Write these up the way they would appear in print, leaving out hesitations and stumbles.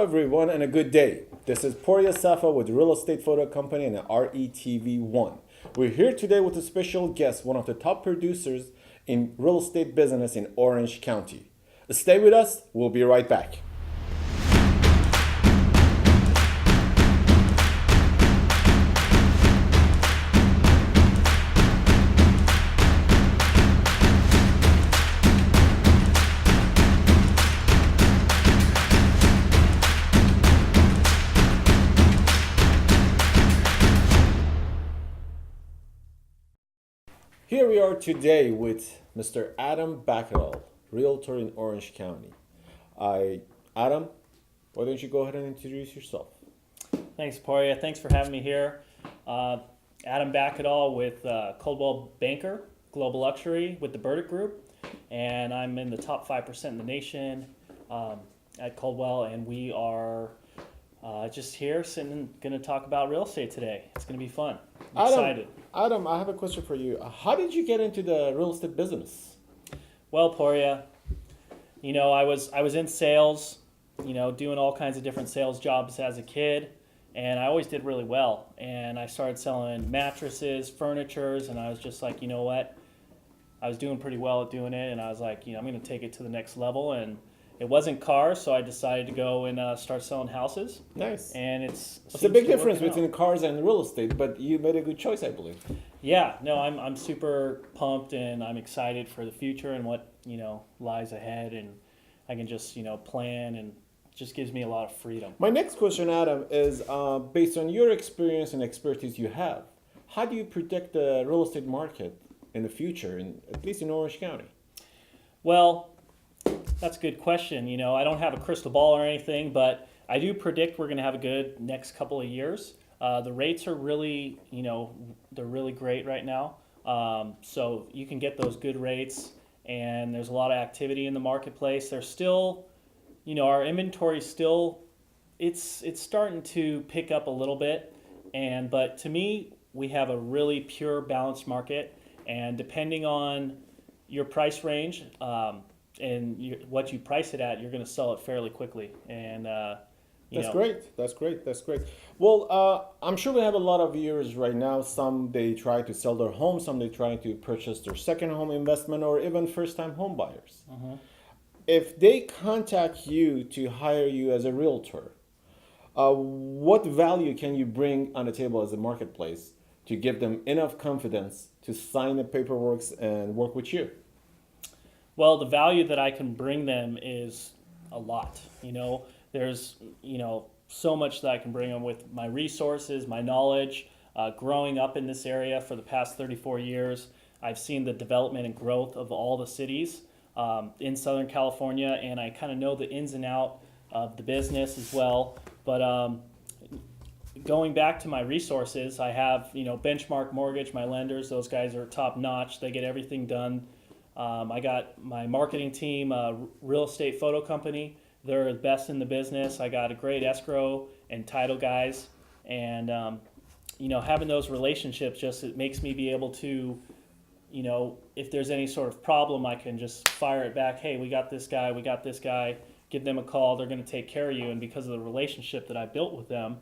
everyone, and a good day. This is Poria Safa with Real Estate Photo Company and RETV1. We're here today with a special guest, one of the top producers in real estate business in Orange County. Stay with us, we'll be right back. Here we are today with Mr. Adam Bakkedahl, Realtor in Orange County. Adam, why don't you go ahead and introduce yourself? Thanks, Poria. Thanks for having me here. Adam Bakkedahl with Coldwell Banker, Global Luxury with the Burdick Group, and I'm in the top 5% in the nation at Coldwell, and we are just here sitting, going to talk about real estate today. It's going to be fun. I'm excited. Adam, I have a question for you. How did you get into the real estate business? Well, Poria, I was in sales, doing all kinds of different sales jobs as a kid, and I always did really well. And I started selling mattresses, furnitures, and I was just like, you know what? I was doing pretty well at doing it, and I was like, I'm going to take it to the next level. And it wasn't cars, so I decided to go and start selling houses. Nice. And it's a big difference between cars and real estate, but you made a good choice, I believe. Yeah, no, I'm super pumped, and I'm excited for the future and what lies ahead, and I can just plan, and it just gives me a lot of freedom. My next question, Adam, is based on your experience and expertise you have, how do you predict the real estate market in the future, at least in Orange County? Well, that's a good question. I don't have a crystal ball or anything, but I do predict we're going to have a good next couple of years. The rates are really, they're really great right now. So you can get those good rates, and there's a lot of activity in the marketplace. There's still, our inventory still, it's starting to pick up a little bit. But to me, we have a really pure balanced market, and depending on your price range, and what you price it at, you're going to sell it fairly quickly. And That's great. Well, I'm sure we have a lot of viewers right now. Some they try to sell their home, some they try to purchase their second home investment, or even first-time home buyers. If they contact you to hire you as a realtor, what value can you bring on the table as a marketplace to give them enough confidence to sign the paperwork and work with you? Well, the value that I can bring them is a lot. There's, so much that I can bring them with my resources, my knowledge. Growing up in this area for the past 34 years, I've seen the development and growth of all the cities in Southern California, and I kind of know the ins and out of the business as well. But going back to my resources, I have, Benchmark Mortgage, my lenders. Those guys are top notch. They get everything done. I got my marketing team, Real Estate Photo Company. They're the best in the business. I got a great escrow and title guys. And, having those relationships it makes me be able to, if there's any sort of problem, I can just fire it back. Hey, we got this guy, give them a call. They're going to take care of you. And because of the relationship that I built with them,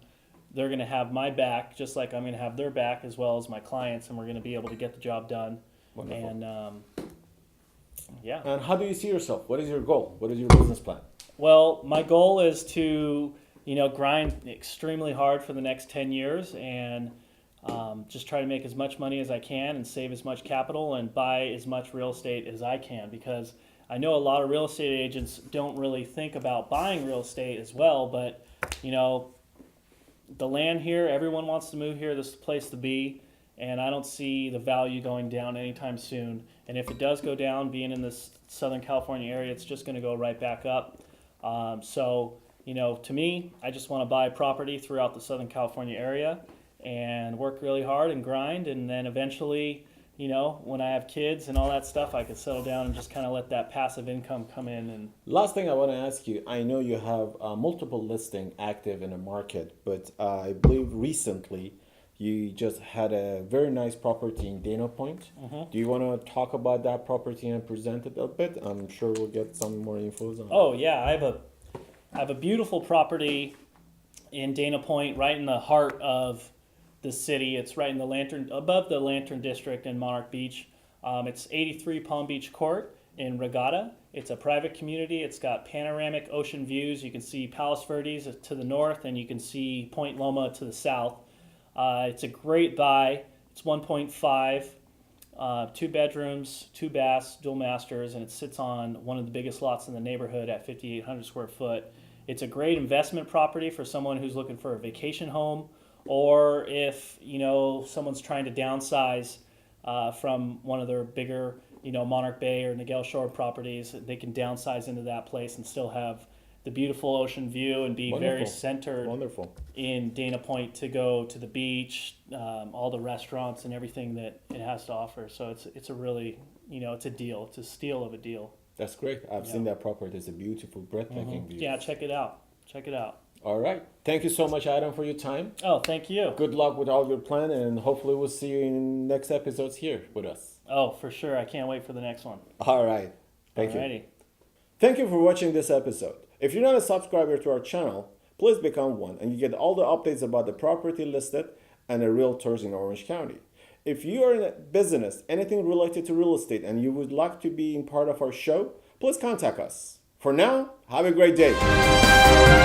they're going to have my back, just like I'm going to have their back as well as my clients. And we're going to be able to get the job done. Wonderful. And, yeah. And how do you see yourself? What is your goal? What is your business plan? Well, my goal is to, grind extremely hard for the next 10 years and just try to make as much money as I can and save as much capital and buy as much real estate as I can, because I know a lot of real estate agents don't really think about buying real estate as well, but, the land here, everyone wants to move here. This is the place to be. And I don't see the value going down anytime soon. And if it does go down, being in this Southern California area, it's just going to go right back up. So, to me, I just want to buy property throughout the Southern California area and work really hard and grind. And then eventually, when I have kids and all that stuff, I can settle down and just kind of let that passive income come in. And last thing I want to ask you, I know you have multiple listings active in the market, but I believe recently you just had a very nice property in Dana Point. Do you want to talk about that property and present it a bit? I'm sure we'll get some more info on it. Oh, yeah. I have a beautiful property in Dana Point, right in the heart of the city. It's right in the above the Lantern District in Monarch Beach. It's 83 Palm Beach Court in Regatta. It's a private community. It's got panoramic ocean views. You can see Palos Verdes to the north, and you can see Point Loma to the south. It's a great buy. It's 1.5, 2 bedrooms, 2 baths, dual masters, and it sits on one of the biggest lots in the neighborhood at 5,800 square foot. It's a great investment property for someone who's looking for a vacation home, or if someone's trying to downsize from one of their bigger, Monarch Bay or Niguel Shore properties, they can downsize into that place and still have the beautiful ocean view and be Wonderful. very centered Wonderful. in Dana Point to go to the beach, all the restaurants and everything that it has to offer. So it's a really, it's a deal. It's a steal of a deal. That's great. I've seen that property. It's a beautiful, breathtaking view. Yeah, check it out. Check it out. All right. Thank you so much, Adam, for your time. Oh, thank you. Good luck with all your plan, and hopefully we'll see you in next episodes here with us. Oh, for sure. I can't wait for the next one. All right. Thank you. Alrighty. Thank you for watching this episode. If you're not a subscriber to our channel, please become one, and you get all the updates about the property listed and the realtors in Orange County. If you are in a business, anything related to real estate, and you would like to be in part of our show, please contact us. For now, have a great day.